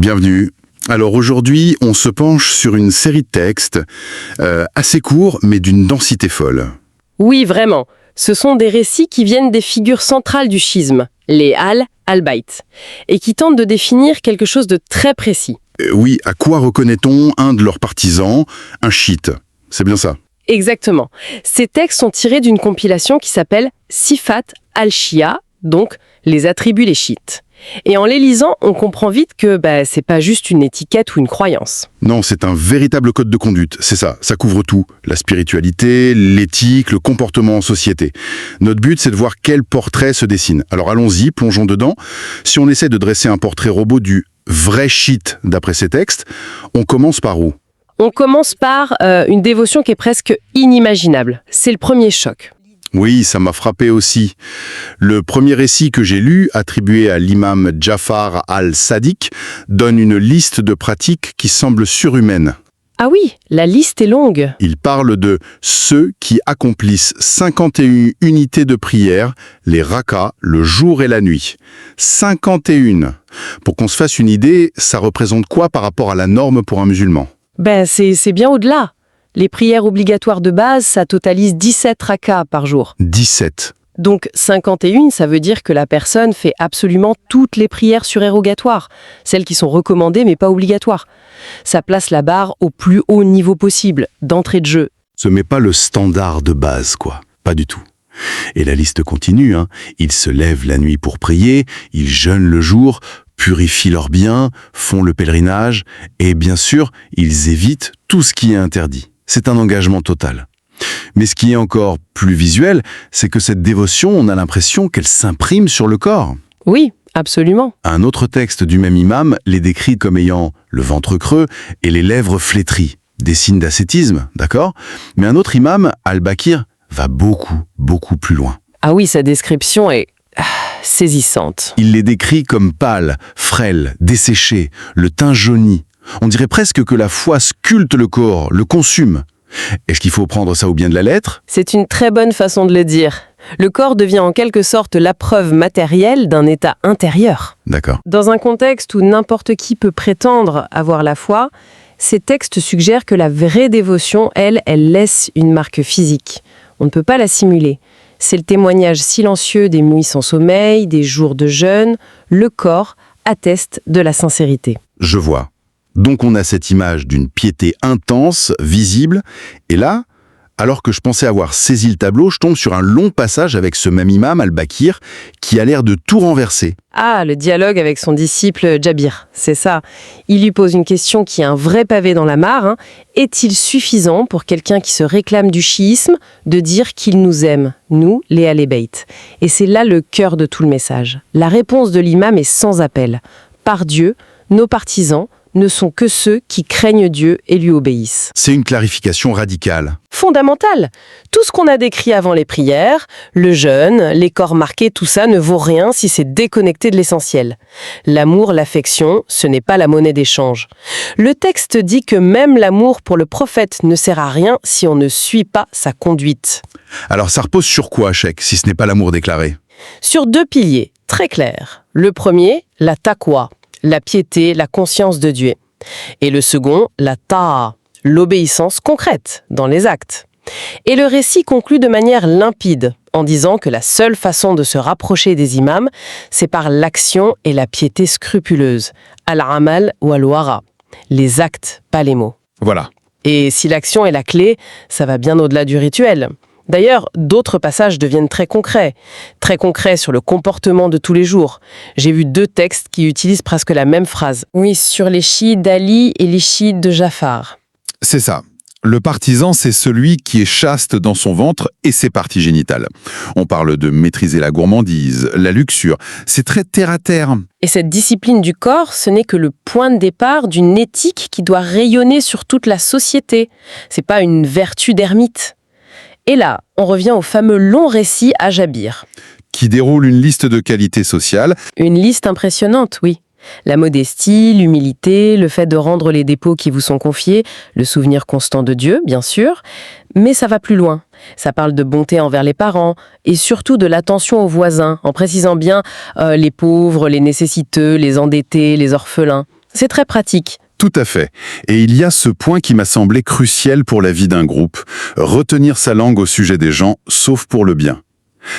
Bienvenue. Alors aujourd'hui, on se penche sur une série de textes assez courts, mais d'une densité folle. Oui, vraiment. Ce sont des récits qui viennent des figures centrales du schisme, les al-Bayt, et qui tentent de définir quelque chose de très précis. Oui, à quoi reconnaît-on un de leurs partisans, un chiite? C'est bien ça. Exactement. Ces textes sont tirés d'une compilation qui s'appelle Sifat al-Shia, donc les attributs des chiites. Et en les lisant, on comprend vite que c'est pas juste une étiquette ou une croyance. Non, c'est un véritable code de conduite, c'est ça, ça couvre tout. La spiritualité, l'éthique, le comportement en société. Notre but, c'est de voir quel portrait se dessine. Alors allons-y, plongeons dedans. Si on essaie de dresser un portrait robot du vrai chiite d'après ces textes, on commence par où? On commence par une dévotion qui est presque inimaginable. C'est le premier choc. Oui, ça m'a frappé aussi. Le premier récit que j'ai lu, attribué à l'imam Jafar al-Sadiq, donne une liste de pratiques qui semblent surhumaines. Ah oui, la liste est longue. Il parle de ceux qui accomplissent 51 unités de prière, les rakas, le jour et la nuit. 51. Pour qu'on se fasse une idée, ça représente quoi par rapport à la norme pour un musulman? C'est bien au-delà. Les prières obligatoires de base, ça totalise 17 rakas par jour. 17. Donc 51, ça veut dire que la personne fait absolument toutes les prières surérogatoires, celles qui sont recommandées mais pas obligatoires. Ça place la barre au plus haut niveau possible, d'entrée de jeu. Ce n'est pas le standard de base, quoi. Pas du tout. Et la liste continue, hein. Ils se lèvent la nuit pour prier, ils jeûnent le jour, purifient leurs biens, font le pèlerinage, et bien sûr, ils évitent tout ce qui est interdit. C'est un engagement total. Mais ce qui est encore plus visuel, c'est que cette dévotion, on a l'impression qu'elle s'imprime sur le corps. Oui, absolument. Un autre texte du même imam les décrit comme ayant le ventre creux et les lèvres flétries, des signes d'ascétisme, d'accord? Mais un autre imam, Al-Bakir, va beaucoup plus loin. Ah oui, sa description est saisissante. Il les décrit comme pâles, frêles, desséchés, le teint jauni. On dirait presque que la foi sculpte le corps, le consume. Est-ce qu'il faut prendre ça au bien de la lettre? C'est une très bonne façon de le dire. Le corps devient en quelque sorte la preuve matérielle d'un état intérieur. D'accord. Dans un contexte où n'importe qui peut prétendre avoir la foi, ces textes suggèrent que la vraie dévotion, elle laisse une marque physique. On ne peut pas la simuler. C'est le témoignage silencieux des nuits sans sommeil, des jours de jeûne. Le corps atteste de la sincérité. Je vois. Donc on a cette image d'une piété intense, visible, et là, alors que je pensais avoir saisi le tableau, je tombe sur un long passage avec ce même imam, Al-Bakir, qui a l'air de tout renverser. Ah, le dialogue avec son disciple Jabir, c'est ça. Il lui pose une question qui est un vrai pavé dans la mare. Est-il suffisant pour quelqu'un qui se réclame du chiisme de dire qu'il nous aime, nous, les Ahl-Bayt? Et c'est là le cœur de tout le message. La réponse de l'imam est sans appel. Par Dieu, nos partisans ne sont que ceux qui craignent Dieu et lui obéissent. C'est une clarification radicale. Fondamentale. Tout ce qu'on a décrit avant les prières, le jeûne, les corps marqués, tout ça ne vaut rien si c'est déconnecté de l'essentiel. L'amour, l'affection, ce n'est pas la monnaie d'échange. Le texte dit que même l'amour pour le prophète ne sert à rien si on ne suit pas sa conduite. Alors ça repose sur quoi, Cheikh, si ce n'est pas l'amour déclaré? Sur 2 piliers, très clairs. Le premier, la taqwa, la piété, la conscience de Dieu. Et le second, la ta'a, l'obéissance concrète, dans les actes. Et le récit conclut de manière limpide, en disant que la seule façon de se rapprocher des imams, c'est par l'action et la piété scrupuleuse. Al-amal ou al-wara. Les actes, pas les mots. Voilà. Et si l'action est la clé, ça va bien au-delà du rituel. D'ailleurs, d'autres passages deviennent très concrets sur le comportement de tous les jours. J'ai vu 2 textes qui utilisent presque la même phrase. Oui, sur les chiites d'Ali et les chiites de Jafar. C'est ça. Le partisan, c'est celui qui est chaste dans son ventre et ses parties génitales. On parle de maîtriser la gourmandise, la luxure. C'est très terre-à-terre. Et cette discipline du corps, ce n'est que le point de départ d'une éthique qui doit rayonner sur toute la société. C'est pas une vertu d'ermite. Et là, on revient au fameux long récit à Jabir. Qui déroule une liste de qualités sociales. Une liste impressionnante, oui. La modestie, l'humilité, le fait de rendre les dépôts qui vous sont confiés, le souvenir constant de Dieu, bien sûr, mais ça va plus loin. Ça parle de bonté envers les parents et surtout de l'attention aux voisins, en précisant bien les pauvres, les nécessiteux, les endettés, les orphelins. C'est très pratique. Tout à fait. Et il y a ce point qui m'a semblé crucial pour la vie d'un groupe, retenir sa langue au sujet des gens, sauf pour le bien.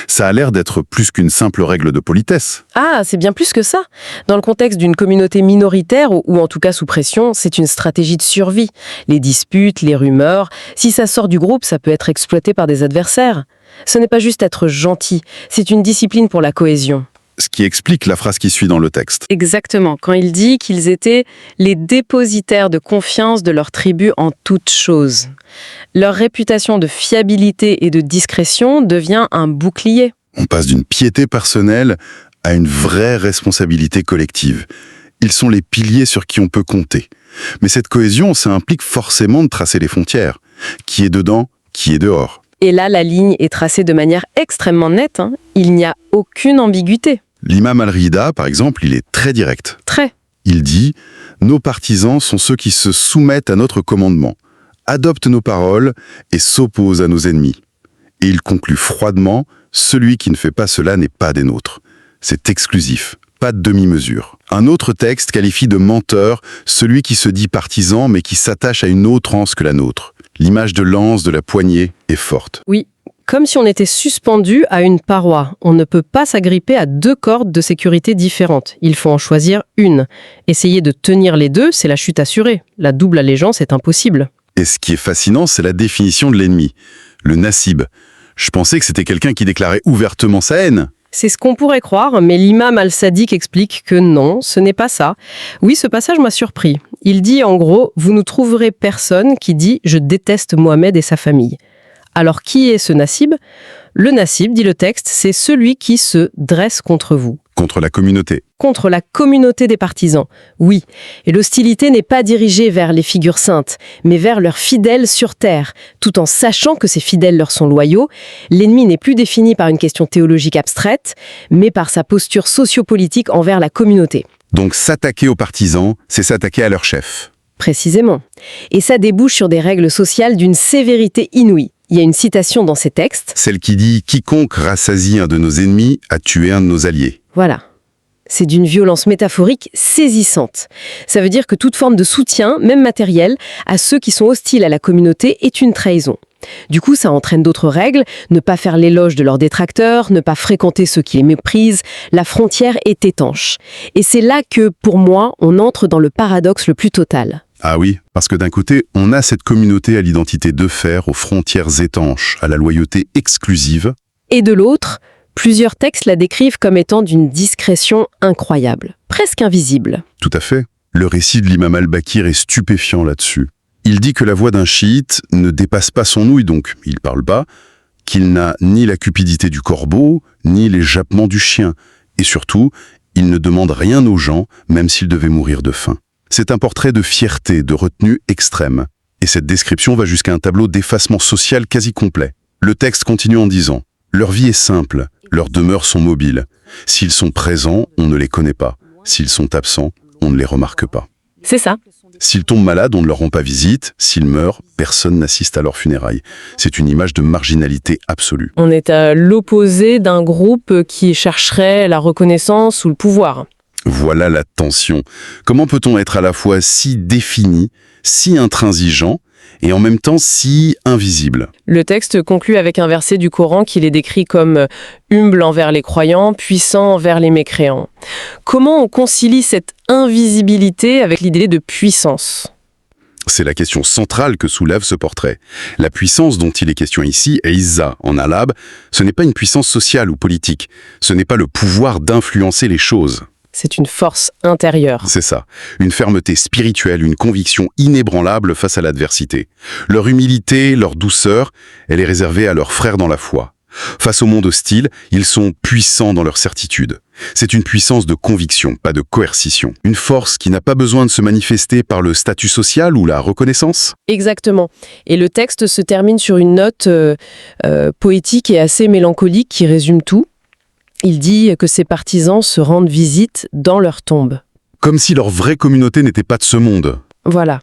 Ça a l'air d'être plus qu'une simple règle de politesse. Ah, c'est bien plus que ça. Dans le contexte d'une communauté minoritaire, ou en tout cas sous pression, c'est une stratégie de survie. Les disputes, les rumeurs, si ça sort du groupe, ça peut être exploité par des adversaires. Ce n'est pas juste être gentil, c'est une discipline pour la cohésion. Ce qui explique la phrase qui suit dans le texte. Exactement, quand il dit qu'ils étaient les dépositaires de confiance de leur tribu en toutes choses. Leur réputation de fiabilité et de discrétion devient un bouclier. On passe d'une piété personnelle à une vraie responsabilité collective. Ils sont les piliers sur qui on peut compter. Mais cette cohésion, ça implique forcément de tracer les frontières. Qui est dedans, qui est dehors. Et là, la ligne est tracée de manière extrêmement nette. Il n'y a aucune ambiguïté. L'imam al-Rida, par exemple, il est très direct. Très. Il dit « Nos partisans sont ceux qui se soumettent à notre commandement, adoptent nos paroles et s'opposent à nos ennemis. » Et il conclut froidement « Celui qui ne fait pas cela n'est pas des nôtres. » C'est exclusif, pas de demi-mesure. Un autre texte qualifie de menteur celui qui se dit partisan mais qui s'attache à une autre anse que la nôtre. L'image de l'anse de la poignée est forte. Oui. Comme si on était suspendu à une paroi. On ne peut pas s'agripper à deux cordes de sécurité différentes. Il faut en choisir une. Essayer de tenir les deux, c'est la chute assurée. La double allégeance est impossible. Et ce qui est fascinant, c'est la définition de l'ennemi, le nasib. Je pensais que c'était quelqu'un qui déclarait ouvertement sa haine. C'est ce qu'on pourrait croire, mais l'imam al-Sadiq explique que non, ce n'est pas ça. Oui, ce passage m'a surpris. Il dit en gros, vous ne trouverez personne qui dit « je déteste Mohamed et sa famille ». Alors, qui est ce nasib ? Le nasib, dit le texte, c'est celui qui se dresse contre vous. Contre la communauté. Contre la communauté des partisans, oui. Et l'hostilité n'est pas dirigée vers les figures saintes, mais vers leurs fidèles sur terre. Tout en sachant que ces fidèles leur sont loyaux, l'ennemi n'est plus défini par une question théologique abstraite, mais par sa posture sociopolitique envers la communauté. Donc s'attaquer aux partisans, c'est s'attaquer à leur chef. Précisément. Et ça débouche sur des règles sociales d'une sévérité inouïe. Il y a une citation dans ces textes. Celle qui dit « Quiconque rassasie un de nos ennemis a tué un de nos alliés ». Voilà. C'est d'une violence métaphorique saisissante. Ça veut dire que toute forme de soutien, même matériel, à ceux qui sont hostiles à la communauté est une trahison. Du coup, ça entraîne d'autres règles, ne pas faire l'éloge de leurs détracteurs, ne pas fréquenter ceux qui les méprisent, la frontière est étanche. Et c'est là que, pour moi, on entre dans le paradoxe le plus total. Ah oui, parce que d'un côté, on a cette communauté à l'identité de fer, aux frontières étanches, à la loyauté exclusive. Et de l'autre, plusieurs textes la décrivent comme étant d'une discrétion incroyable, presque invisible. Tout à fait. Le récit de l'imam al-Bakir est stupéfiant là-dessus. Il dit que la voix d'un chiite ne dépasse pas son ouïe, donc il parle pas, qu'il n'a ni la cupidité du corbeau, ni les jappements du chien. Et surtout, il ne demande rien aux gens, même s'ils devaient mourir de faim. C'est un portrait de fierté, de retenue extrême. Et cette description va jusqu'à un tableau d'effacement social quasi complet. Le texte continue en disant « Leur vie est simple, leurs demeures sont mobiles. S'ils sont présents, on ne les connaît pas. S'ils sont absents, on ne les remarque pas. » C'est ça. S'ils tombent malades, on ne leur rend pas visite. S'ils meurent, personne n'assiste à leurs funérailles. C'est une image de marginalité absolue. On est à l'opposé d'un groupe qui chercherait la reconnaissance ou le pouvoir. Voilà la tension. Comment peut-on être à la fois si défini, si intransigeant, et en même temps si invisible? Le texte conclut avec un verset du Coran qui les décrit comme humble envers les croyants, puissant envers les mécréants. Comment on concilie cette invisibilité avec l'idée de puissance ? C'est la question centrale que soulève ce portrait. La puissance dont il est question ici, et Izza en arabe, ce n'est pas une puissance sociale ou politique. Ce n'est pas le pouvoir d'influencer les choses. C'est une force intérieure. C'est ça. Une fermeté spirituelle, une conviction inébranlable face à l'adversité. Leur humilité, leur douceur, elle est réservée à leurs frères dans la foi. Face au monde hostile, ils sont puissants dans leur certitude. C'est une puissance de conviction, pas de coercition. Une force qui n'a pas besoin de se manifester par le statut social ou la reconnaissance. Exactement. Et le texte se termine sur une note poétique et assez mélancolique qui résume tout. Il dit que ses partisans se rendent visite dans leur tombe. Comme si leur vraie communauté n'était pas de ce monde. Voilà.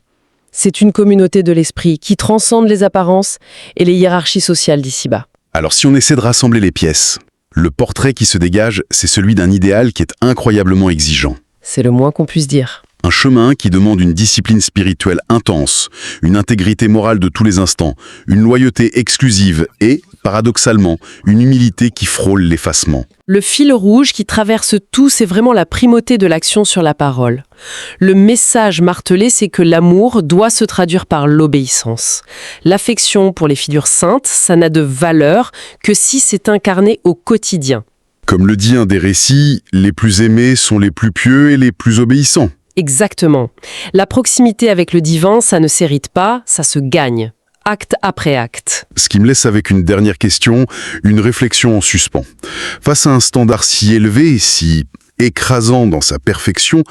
C'est une communauté de l'esprit qui transcende les apparences et les hiérarchies sociales d'ici-bas. Alors si on essaie de rassembler les pièces, le portrait qui se dégage, c'est celui d'un idéal qui est incroyablement exigeant. C'est le moins qu'on puisse dire. Un chemin qui demande une discipline spirituelle intense, une intégrité morale de tous les instants, une loyauté exclusive et, paradoxalement, une humilité qui frôle l'effacement. Le fil rouge qui traverse tout, c'est vraiment la primauté de l'action sur la parole. Le message martelé, c'est que l'amour doit se traduire par l'obéissance. L'affection pour les figures saintes, ça n'a de valeur que si c'est incarné au quotidien. Comme le dit un des récits, les plus aimés sont les plus pieux et les plus obéissants. Exactement. La proximité avec le divin, ça ne s'hérite pas, ça se gagne. Acte après acte. Ce qui me laisse avec une dernière question, une réflexion en suspens. Face à un standard si élevé, si écrasant dans sa perfection,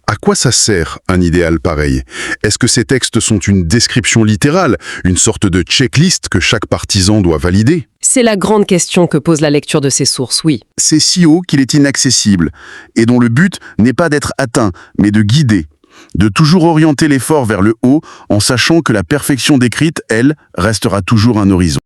à quoi ça sert un idéal pareil? Est-ce que ces textes sont une description littérale, une sorte de checklist que chaque partisan doit valider? C'est la grande question que pose la lecture de ces sources, oui. C'est si haut qu'il est inaccessible, et dont le but n'est pas d'être atteint, mais de guider, de toujours orienter l'effort vers le haut en sachant que la perfection décrite, elle, restera toujours un horizon.